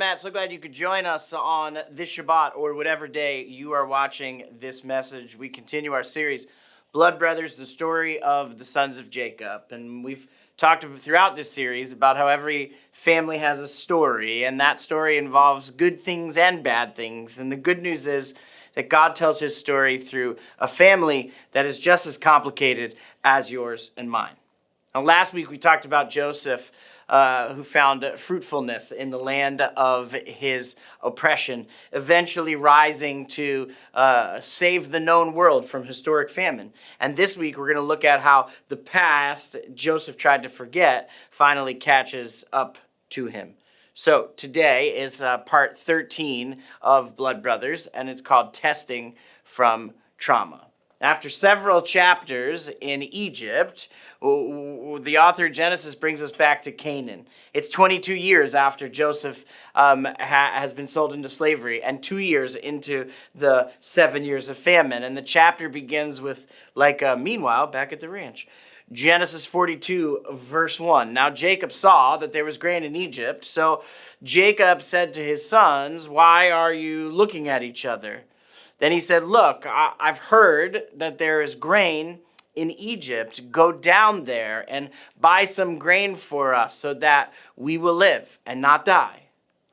Matt. So glad you could join us on this Shabbat or whatever day you are watching this message. We continue our series, Blood Brothers, the story of the sons of Jacob. And we've talked throughout this series about how every family has a story, and that story involves good things and bad things. And the good news is that God tells his story through a family that is just as complicated as yours and mine. Now, last week we talked about Joseph, who found fruitfulness in the land of his oppression, eventually rising to save the known world from historic famine. And this week we're going to look at how the past Joseph tried to forget finally catches up to him. So today is part 13 of Blood Brothers, and it's called Testing from Trauma. After several chapters in Egypt, the author of Genesis brings us back to Canaan. It's 22 years after Joseph has been sold into slavery, and 2 years into the 7 years of famine. And the chapter begins with, meanwhile, back at the ranch. Genesis 42, verse 1. Now Jacob saw that there was grain in Egypt, so Jacob said to his sons, "Why are you looking at each other?" Then he said, "Look, I've heard that there is grain in Egypt. Go down there and buy some grain for us so that we will live and not die."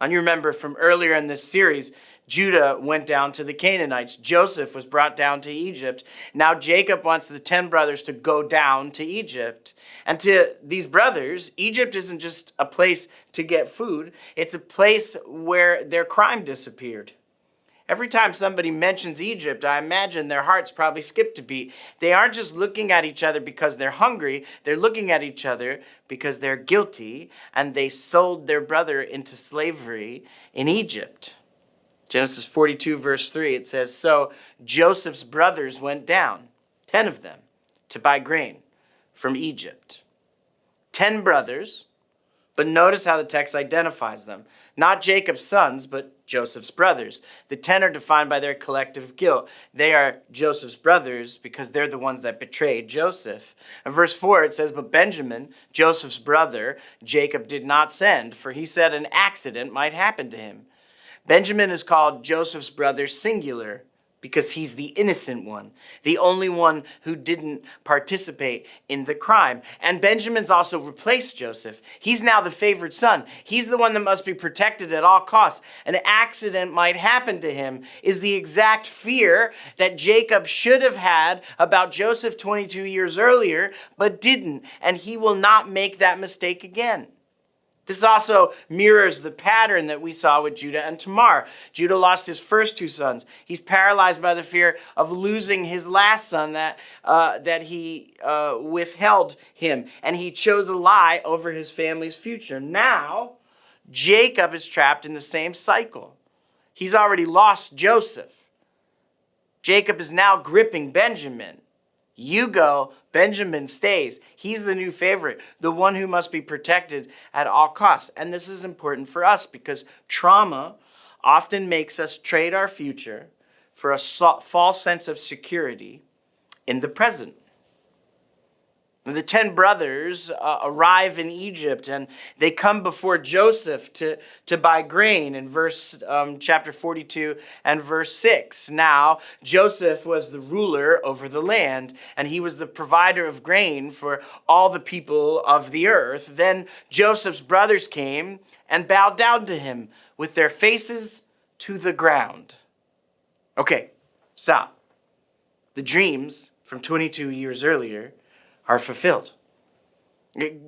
And you remember from earlier in this series, Judah went down to the Canaanites. Joseph was brought down to Egypt. Now Jacob wants the 10 brothers to go down to Egypt. And to these brothers, Egypt isn't just a place to get food. It's a place where their crime disappeared. Every time somebody mentions Egypt, I imagine their hearts probably skipped a beat. They aren't just looking at each other because they're hungry. They're looking at each other because they're guilty, and they sold their brother into slavery in Egypt. Genesis 42, verse 3, it says, "So Joseph's brothers went down, 10 of them, to buy grain from Egypt." 10 brothers. But notice how the text identifies them. Not Jacob's sons, but Joseph's brothers. The 10 are defined by their collective guilt. They are Joseph's brothers because they're the ones that betrayed Joseph. In verse 4, it says, "But Benjamin, Joseph's brother, Jacob did not send, for he said an accident might happen to him." Benjamin is called Joseph's brother singular because he's the innocent one, the only one who didn't participate in the crime. And Benjamin's also replaced Joseph. He's now the favored son. He's the one that must be protected at all costs. An accident might happen to him is the exact fear that Jacob should have had about Joseph 22 years earlier, but didn't. And he will not make that mistake again. This also mirrors the pattern that we saw with Judah and Tamar. Judah lost his first 2 sons. He's paralyzed by the fear of losing his last son that he withheld him. And he chose a lie over his family's future. Now, Jacob is trapped in the same cycle. He's already lost Joseph. Jacob is now gripping Benjamin. You go, Benjamin stays. He's the new favorite, the one who must be protected at all costs. And this is important for us because trauma often makes us trade our future for a false sense of security in the present. The 10 brothers arrive in Egypt, and they come before Joseph to buy grain in chapter 42 and verse 6. Now, Joseph was the ruler over the land, and he was the provider of grain for all the people of the earth. Then Joseph's brothers came and bowed down to him with their faces to the ground. Okay, stop. The dreams from 22 years earlier are fulfilled.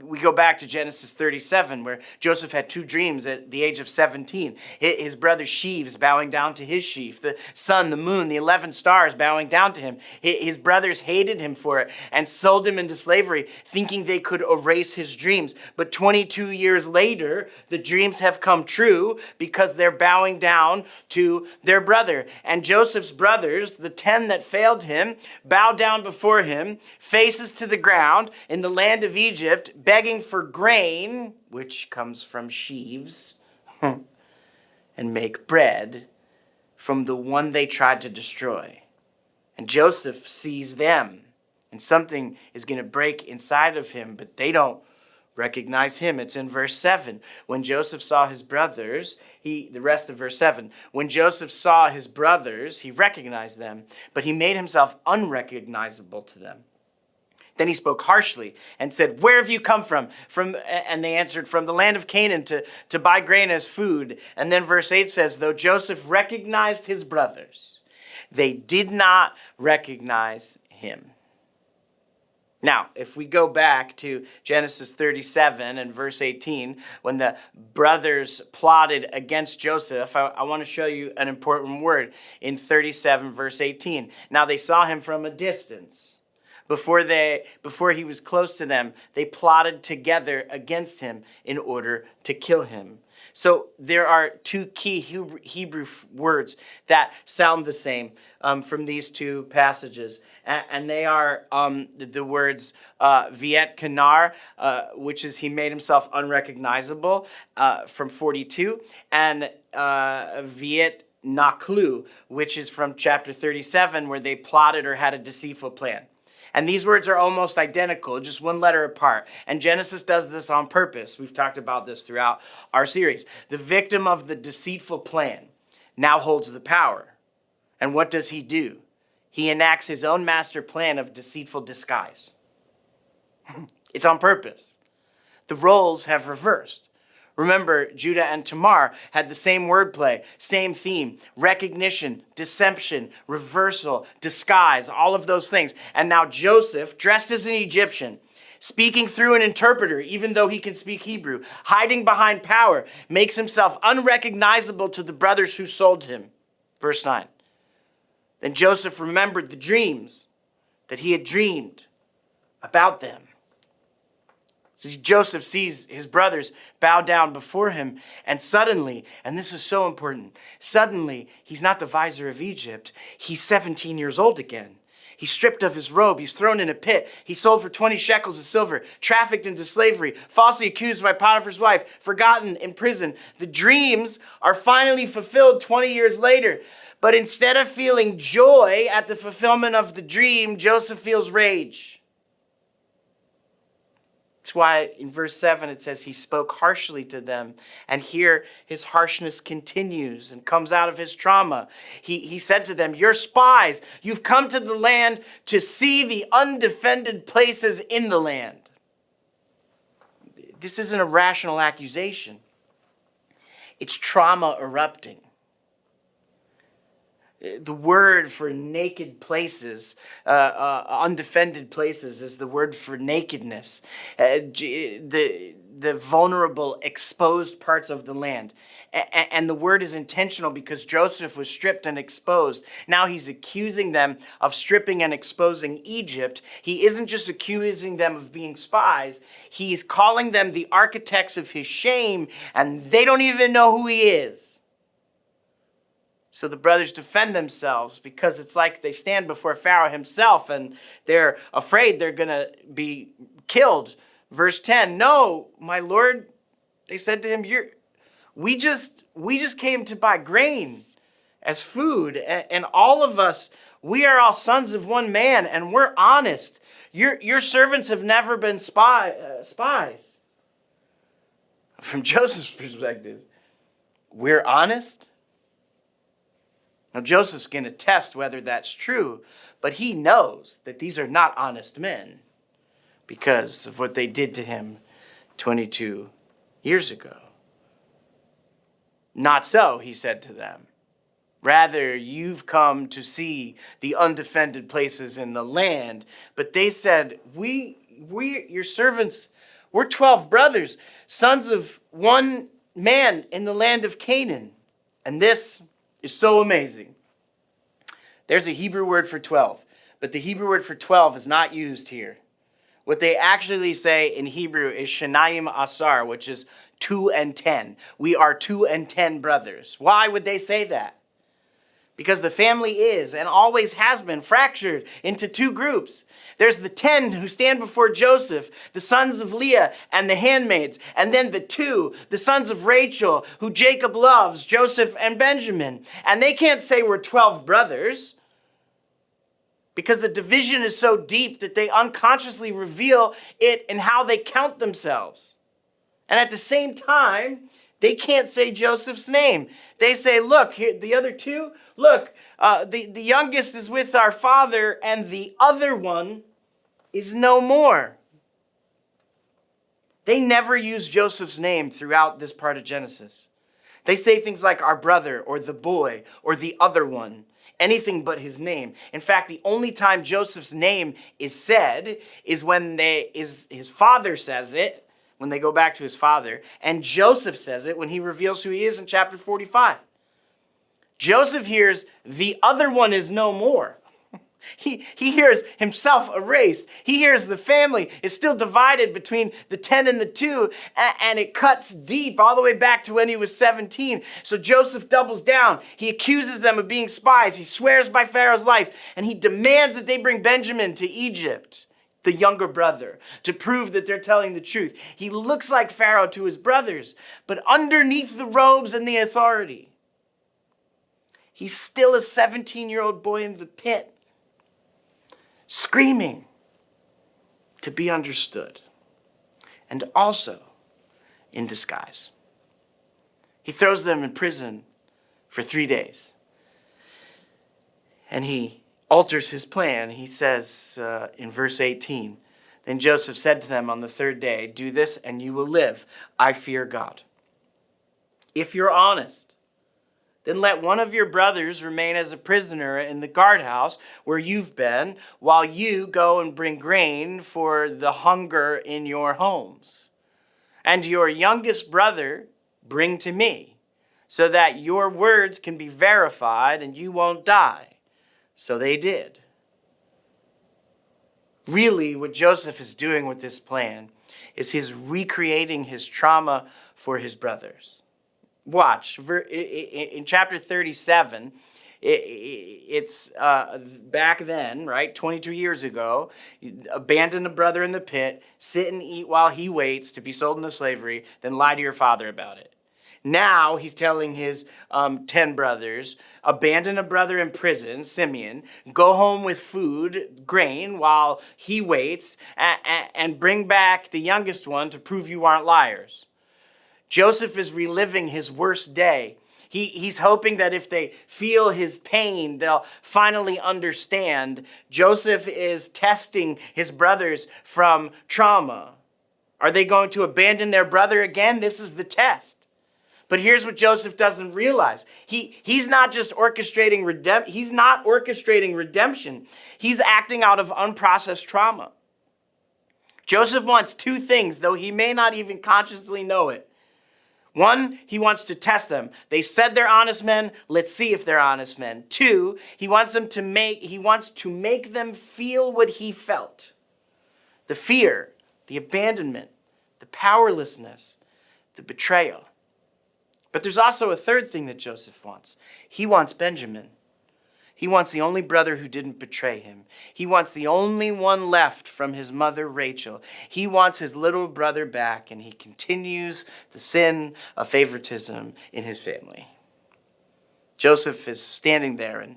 We go back to Genesis 37, where Joseph had 2 dreams at the age of 17. His brother sheaves bowing down to his sheaf, the sun, the moon, the 11 stars bowing down to him. His brothers hated him for it and sold him into slavery, thinking they could erase his dreams. But 22 years later, the dreams have come true because they're bowing down to their brother. And Joseph's brothers, the 10 that failed him, bow down before him, faces to the ground in the land of Egypt, begging for grain, which comes from sheaves, and make bread from the one they tried to destroy. And Joseph sees them, and something is going to break inside of him, but they don't recognize him. It's in verse 7. When Joseph saw his brothers, the rest of verse 7. When Joseph saw his brothers, he recognized them, but he made himself unrecognizable to them. Then he spoke harshly and said, "Where have you come from?" And they answered, "From the land of Canaan to buy grain as food." And then verse 8 says, though Joseph recognized his brothers, they did not recognize him. Now, if we go back to Genesis 37 and verse 18, when the brothers plotted against Joseph, I want to show you an important word in 37 verse 18. Now they saw him from a distance. Before he was close to them, they plotted together against him in order to kill him. So there are two key Hebrew words that sound the same from these two passages. And they are the words viet kanar, which is he made himself unrecognizable, from 42, and viet naklu, which is from chapter 37, where they plotted or had a deceitful plan. And these words are almost identical, just one letter apart. And Genesis does this on purpose. We've talked about this throughout our series. The victim of the deceitful plan now holds the power. And what does he do? He enacts his own master plan of deceitful disguise. It's on purpose. The roles have reversed. Remember, Judah and Tamar had the same wordplay, same theme: recognition, deception, reversal, disguise, all of those things. And now Joseph, dressed as an Egyptian, speaking through an interpreter, even though he can speak Hebrew, hiding behind power, makes himself unrecognizable to the brothers who sold him. Verse 9. Then Joseph remembered the dreams that he had dreamed about them. So Joseph sees his brothers bow down before him, and suddenly, and this is so important, suddenly he's not the vizier of Egypt, he's 17 years old again. He's stripped of his robe, he's thrown in a pit, he's sold for 20 shekels of silver, trafficked into slavery, falsely accused by Potiphar's wife, forgotten in prison. The dreams are finally fulfilled 20 years later. But instead of feeling joy at the fulfillment of the dream, Joseph feels rage. That's why in verse 7 it says he spoke harshly to them. And here his harshness continues and comes out of his trauma. He said to them, "You're spies. You've come to the land to see the undefended places in the land." This isn't a rational accusation. It's trauma erupting. The word for naked places, undefended places, is the word for nakedness. The vulnerable, exposed parts of the land. And the word is intentional because Joseph was stripped and exposed. Now he's accusing them of stripping and exposing Egypt. He isn't just accusing them of being spies. He's calling them the architects of his shame, and they don't even know who he is. So the brothers defend themselves because it's like they stand before Pharaoh himself and they're afraid they're going to be killed. Verse 10, "No, my Lord," they said to him, we just came to buy grain as food, and all of us, we are all sons of one man, and we're honest. Your servants have never been spies." From Joseph's perspective, we're honest? Now, Joseph's going to test whether that's true, but he knows that these are not honest men because of what they did to him 22 years ago. "Not so," he said to them. "Rather, you've come to see the undefended places in the land." But they said, we your servants, we're 12 brothers, sons of one man in the land of Canaan. And this is so amazing. There's a Hebrew word for 12, but the Hebrew word for 12 is not used here. What they actually say in Hebrew is shenayim asar, which is 2 and 10. We are 2 and 10 brothers. Why would they say that? Because the family is and always has been fractured into two groups. There's the 10 who stand before Joseph, the sons of Leah and the handmaids, and then the 2, the sons of Rachel, who Jacob loves, Joseph and Benjamin. And they can't say we're 12 brothers because the division is so deep that they unconsciously reveal it in how they count themselves. And at the same time, they can't say Joseph's name. They say, look, here, the other two, look, the youngest is with our father and the other one is no more. They never use Joseph's name throughout this part of Genesis. They say things like our brother or the boy or the other one, anything but his name. In fact, the only time Joseph's name is said is when his father says it, when they go back to his father, and Joseph says it when he reveals who he is in chapter 45. Joseph hears the other one is no more. He hears himself erased. He hears the family is still divided between the 10 and the 2, and it cuts deep all the way back to when he was 17. So Joseph doubles down. He accuses them of being spies. He swears by Pharaoh's life, and he demands that they bring Benjamin to Egypt, the younger brother, to prove that they're telling the truth. He looks like Pharaoh to his brothers, but underneath the robes and the authority, he's still a 17-year-old boy in the pit, screaming to be understood, and also in disguise. He throws them in prison for 3 days, and he alters his plan. He says in verse 18, then Joseph said to them on the third day, do this and you will live. I fear God. If you're honest, then let one of your brothers remain as a prisoner in the guardhouse where you've been, while you go and bring grain for the hunger in your homes. And your youngest brother bring to me, so that your words can be verified and you won't die. So they did. Really, what Joseph is doing with this plan is he's recreating his trauma for his brothers. Watch, in chapter 37, it's back then, right, 22 years ago, abandon a brother in the pit, sit and eat while he waits to be sold into slavery, then lie to your father about it. Now he's telling his 10 brothers, abandon a brother in prison, Simeon, go home with food, grain, while he waits, and bring back the youngest one to prove you aren't liars. Joseph is reliving his worst day. He's hoping that if they feel his pain, they'll finally understand. Joseph is testing his brothers from trauma. Are they going to abandon their brother again? This is the test. But here's what Joseph doesn't realize. He's not just orchestrating redemption. He's not orchestrating redemption. He's acting out of unprocessed trauma. Joseph wants two things, though he may not even consciously know it. One, he wants to test them. They said they're honest men. Let's see if they're honest men. Two, he wants to make them feel what he felt. The fear, the abandonment, the powerlessness, the betrayal. But there's also a third thing that Joseph wants. He wants Benjamin. He wants the only brother who didn't betray him. He wants the only one left from his mother, Rachel. He wants his little brother back, and he continues the sin of favoritism in his family. Joseph is standing there in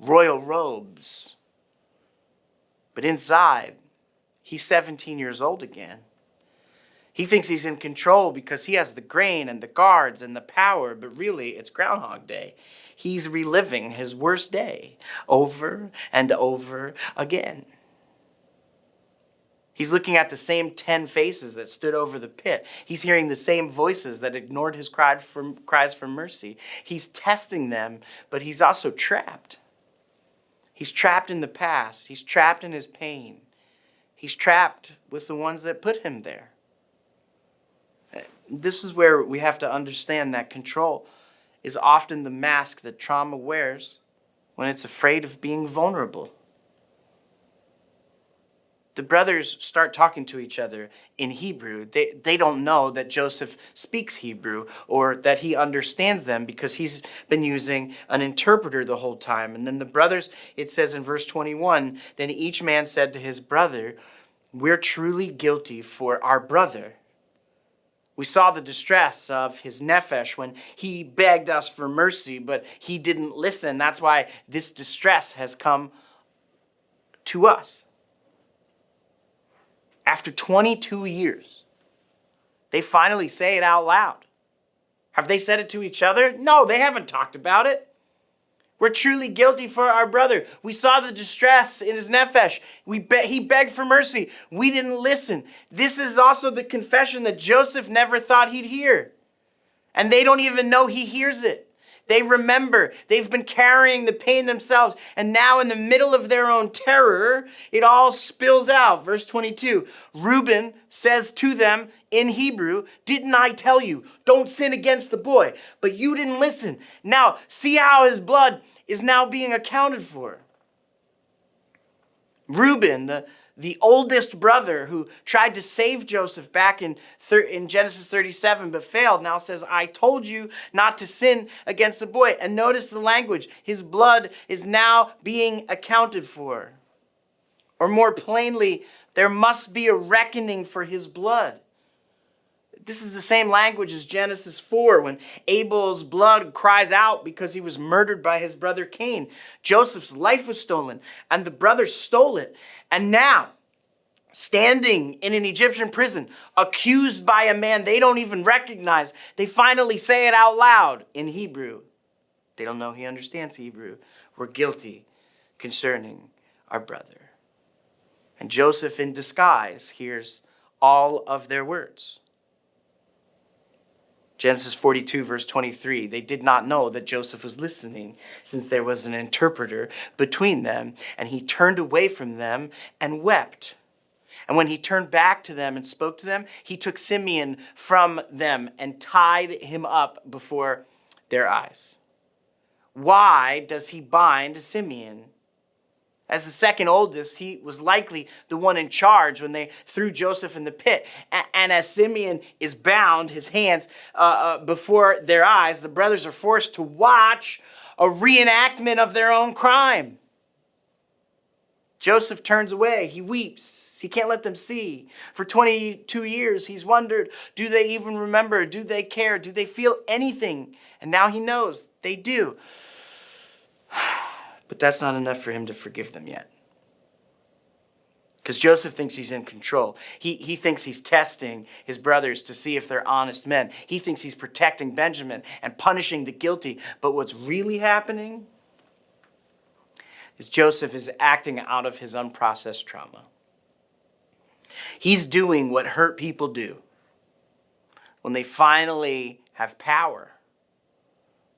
royal robes. But inside, he's 17 years old again. He thinks he's in control because he has the grain and the guards and the power, but really it's Groundhog Day. He's reliving his worst day over and over again. He's looking at the same 10 faces that stood over the pit. He's hearing the same voices that ignored his cries for mercy. He's testing them, but he's also trapped. He's trapped in the past. He's trapped in his pain. He's trapped with the ones that put him there. This is where we have to understand that control is often the mask that trauma wears when it's afraid of being vulnerable. The brothers start talking to each other in Hebrew. They don't know that Joseph speaks Hebrew or that he understands them because he's been using an interpreter the whole time. And then the brothers, it says in verse 21, then each man said to his brother, we're truly guilty for our brother. We saw the distress of his nephesh when he begged us for mercy, but he didn't listen. That's why this distress has come to us. After 22 years, they finally say it out loud. Have they said it to each other? No, they haven't talked about it. We're truly guilty for our brother. We saw the distress in his nefesh. He begged for mercy. We didn't listen. This is also the confession that Joseph never thought he'd hear. And they don't even know he hears it. They remember. They've been carrying the pain themselves. And now in the middle of their own terror, it all spills out. Verse 22, Reuben says to them in Hebrew, "Didn't I tell you, don't sin against the boy? But you didn't listen. Now see how his blood is now being accounted for." Reuben, the oldest brother who tried to save Joseph back in Genesis 37 but failed, now says, "I told you not to sin against the boy." And notice the language. His blood is now being accounted for. Or more plainly, there must be a reckoning for his blood. This is the same language as Genesis 4 when Abel's blood cries out because he was murdered by his brother Cain. Joseph's life was stolen and the brothers stole it. And now, standing in an Egyptian prison, accused by a man they don't even recognize, they finally say it out loud in Hebrew. They don't know he understands Hebrew. We're guilty concerning our brother. And Joseph in disguise hears all of their words. Genesis 42, verse 23, they did not know that Joseph was listening, since there was an interpreter between them, and he turned away from them and wept. And when he turned back to them and spoke to them, he took Simeon from them and tied him up before their eyes. Why does he bind Simeon? As the second oldest, he was likely the one in charge when they threw Joseph in the pit. And as Simeon is bound, his hands before their eyes, the brothers are forced to watch a reenactment of their own crime. Joseph turns away. He weeps. He can't let them see. For 22 years, he's wondered, do they even remember? Do they care? Do they feel anything? And now he knows they do. But that's not enough for him to forgive them yet. Because Joseph thinks he's in control. He thinks he's testing his brothers to see if they're honest men. He thinks he's protecting Benjamin and punishing the guilty. But what's really happening is Joseph is acting out of his unprocessed trauma. He's doing what hurt people do when they finally have power.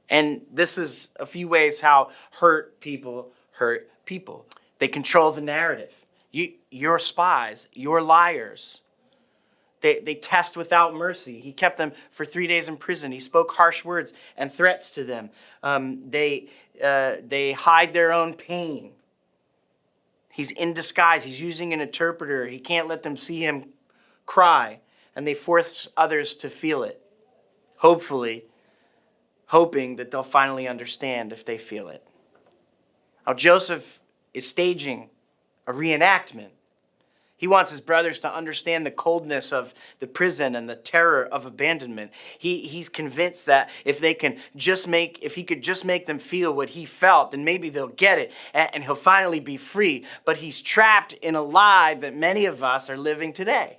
And this is a few ways how hurt people hurt people. They control the narrative. You're spies. You're liars. They test without mercy. He kept them for 3 days in prison. He spoke harsh words and threats to them. They hide their own pain. He's in disguise. He's using an interpreter. He can't let them see him cry. And they force others to feel it. Hoping that they'll finally understand if they feel it. Now, Joseph is staging a reenactment. He wants his brothers to understand the coldness of the prison and the terror of abandonment. He's convinced that if he could just make them feel what he felt, then maybe they'll get it and he'll finally be free. But he's trapped in a lie that many of us are living today.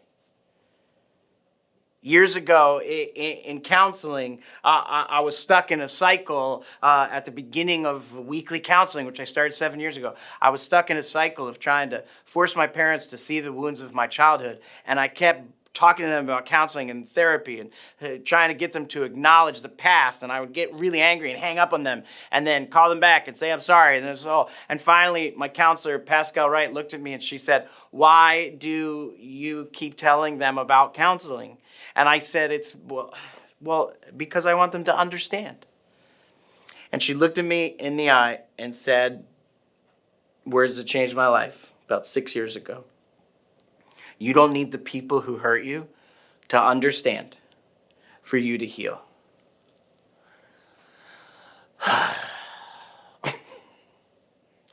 Years ago in counseling, I was stuck in a cycle at the beginning of weekly counseling, which I started 7 years ago. I was stuck in a cycle of trying to force my parents to see the wounds of my childhood. And I kept talking to them about counseling and therapy and trying to get them to acknowledge the past. And I would get really angry and hang up on them and then call them back and say, I'm sorry. And finally, my counselor, Pascal Wright, looked at me and she said, why do you keep telling them about counseling? And I said, well, because I want them to understand. And she looked at me in the eye and said, words that changed my life about 6 years ago. You don't need the people who hurt you to understand for you to heal.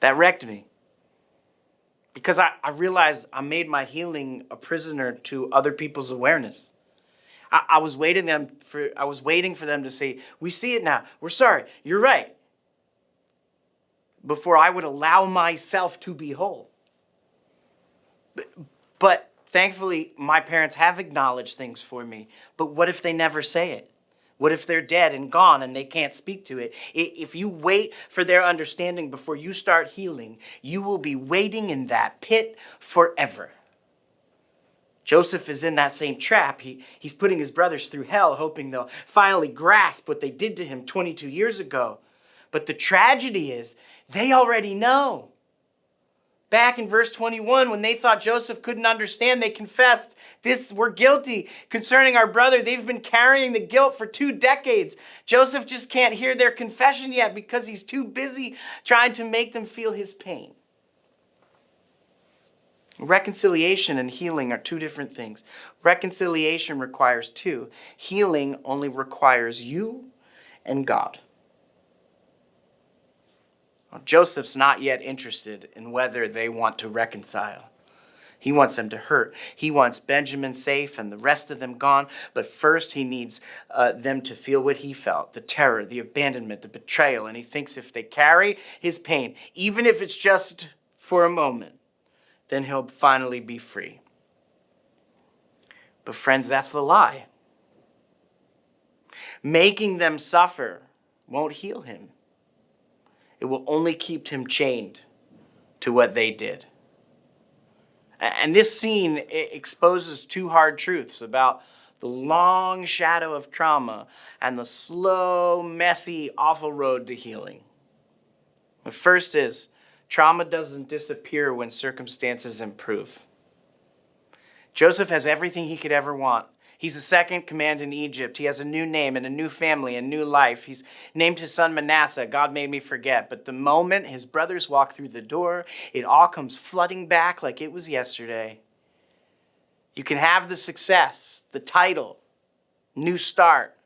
That wrecked me. Because I realized I made my healing a prisoner to other people's awareness. I was waiting for them to say, we see it now. We're sorry. You're right. Before I would allow myself to be whole. But thankfully, my parents have acknowledged things for me. But what if they never say it? What if they're dead and gone and they can't speak to it? If you wait for their understanding before you start healing, you will be waiting in that pit forever. Joseph is in that same trap. He's putting his brothers through hell, hoping they'll finally grasp what they did to him 22 years ago. But the tragedy is, they already know. Back in verse 21, when they thought Joseph couldn't understand, they confessed, we're guilty concerning our brother. They've been carrying the guilt for 2 decades. Joseph just can't hear their confession yet because he's too busy trying to make them feel his pain. Reconciliation and healing are 2 different things. Reconciliation requires 2. Healing only requires you and God. Joseph's not yet interested in whether they want to reconcile. He wants them to hurt. He wants Benjamin safe and the rest of them gone. But first he needs them to feel what he felt, the terror, the abandonment, the betrayal. And he thinks if they carry his pain, even if it's just for a moment, then he'll finally be free. But friends, that's the lie. Making them suffer won't heal him. It will only keep him chained to what they did. And this scene exposes 2 hard truths about the long shadow of trauma and the slow, messy, awful road to healing. The first is, trauma doesn't disappear when circumstances improve. Joseph has everything he could ever want. He's the second command in Egypt. He has a new name and a new family and new life. He's named his son Manasseh. God made me forget. But the moment his brothers walk through the door, it all comes flooding back like it was yesterday. You can have the success, the title, new start,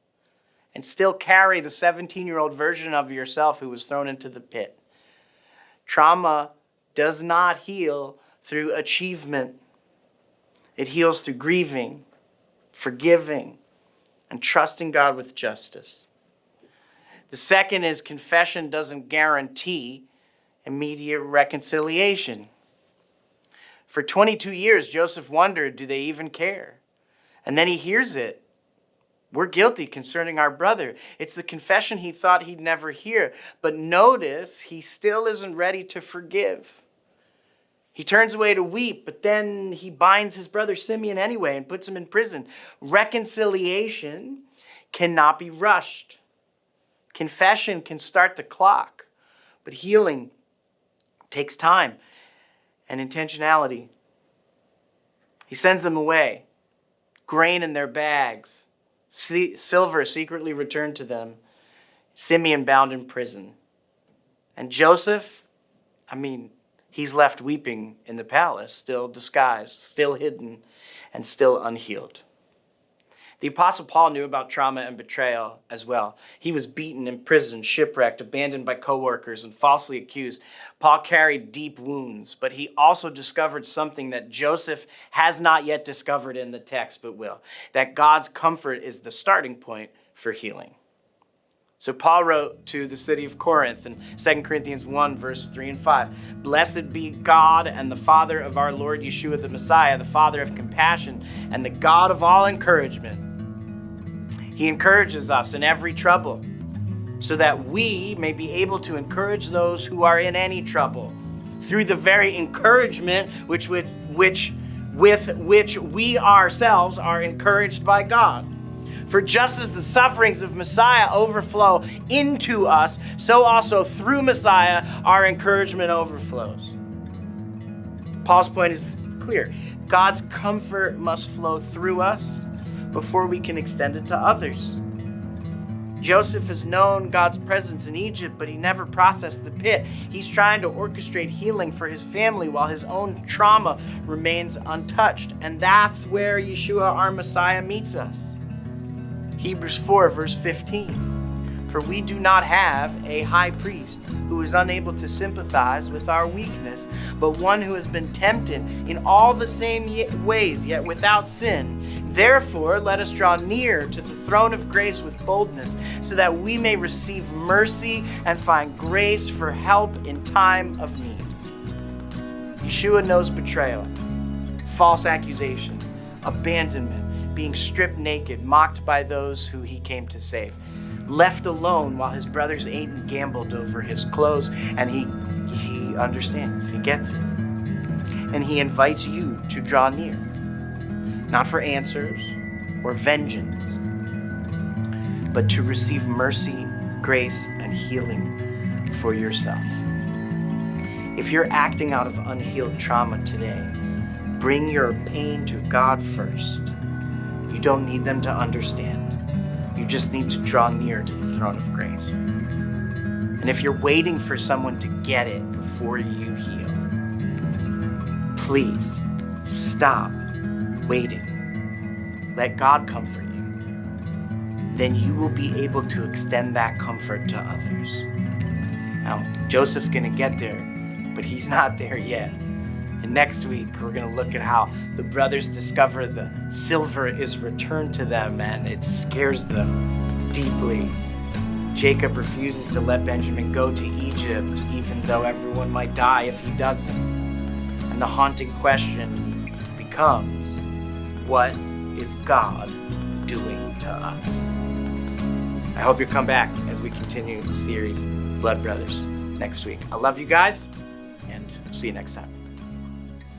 and still carry the 17-year-old version of yourself who was thrown into the pit. Trauma does not heal through achievement. It heals through grieving, forgiving, and trusting God with justice. The second is confession doesn't guarantee immediate reconciliation. For 22 years, Joseph wondered, do they even care? And then he hears it. We're guilty concerning our brother. It's the confession he thought he'd never hear. But notice, he still isn't ready to forgive. He turns away to weep, but then he binds his brother Simeon anyway and puts him in prison. Reconciliation cannot be rushed. Confession can start the clock, but healing takes time and intentionality. He sends them away, grain in their bags, silver secretly returned to them, Simeon bound in prison. And Joseph, he's left weeping in the palace, still disguised, still hidden, and still unhealed. The Apostle Paul knew about trauma and betrayal as well. He was beaten, imprisoned, shipwrecked, abandoned by coworkers, and falsely accused. Paul carried deep wounds, but he also discovered something that Joseph has not yet discovered in the text, but will. That God's comfort is the starting point for healing. So Paul wrote to the city of Corinth in 2 Corinthians 1, verse 3 and 5. Blessed be God and the Father of our Lord Yeshua the Messiah, the Father of compassion and the God of all encouragement. He encourages us in every trouble so that we may be able to encourage those who are in any trouble through the very encouragement with which we ourselves are encouraged by God. For just as the sufferings of Messiah overflow into us, so also through Messiah our encouragement overflows. Paul's point is clear. God's comfort must flow through us before we can extend it to others. Joseph has known God's presence in Egypt, but he never processed the pit. He's trying to orchestrate healing for his family while his own trauma remains untouched. And that's where Yeshua, our Messiah, meets us. Hebrews 4, verse 15. For we do not have a high priest who is unable to sympathize with our weakness, but one who has been tempted in all the same ways, yet without sin. Therefore, let us draw near to the throne of grace with boldness, so that we may receive mercy and find grace for help in time of need. Yeshua knows betrayal. false accusation, abandonment, being stripped naked, mocked by those who he came to save, left alone while his brothers ate and gambled over his clothes, and he understands, he gets it. And he invites you to draw near, not for answers or vengeance, but to receive mercy, grace, and healing for yourself. If you're acting out of unhealed trauma today, bring your pain to God first. You don't need them to understand. You just need to draw near to the throne of grace. And if you're waiting for someone to get it before you heal, please stop waiting. Let God comfort you. Then you will be able to extend that comfort to others. Now, Joseph's going to get there, but he's not there yet. And next week, we're going to look at how the brothers discover the silver is returned to them, and it scares them deeply. Jacob refuses to let Benjamin go to Egypt, even though everyone might die if he doesn't. And the haunting question becomes, what is God doing to us? I hope you'll come back as we continue the series, Blood Brothers, next week. I love you guys, and see you next time.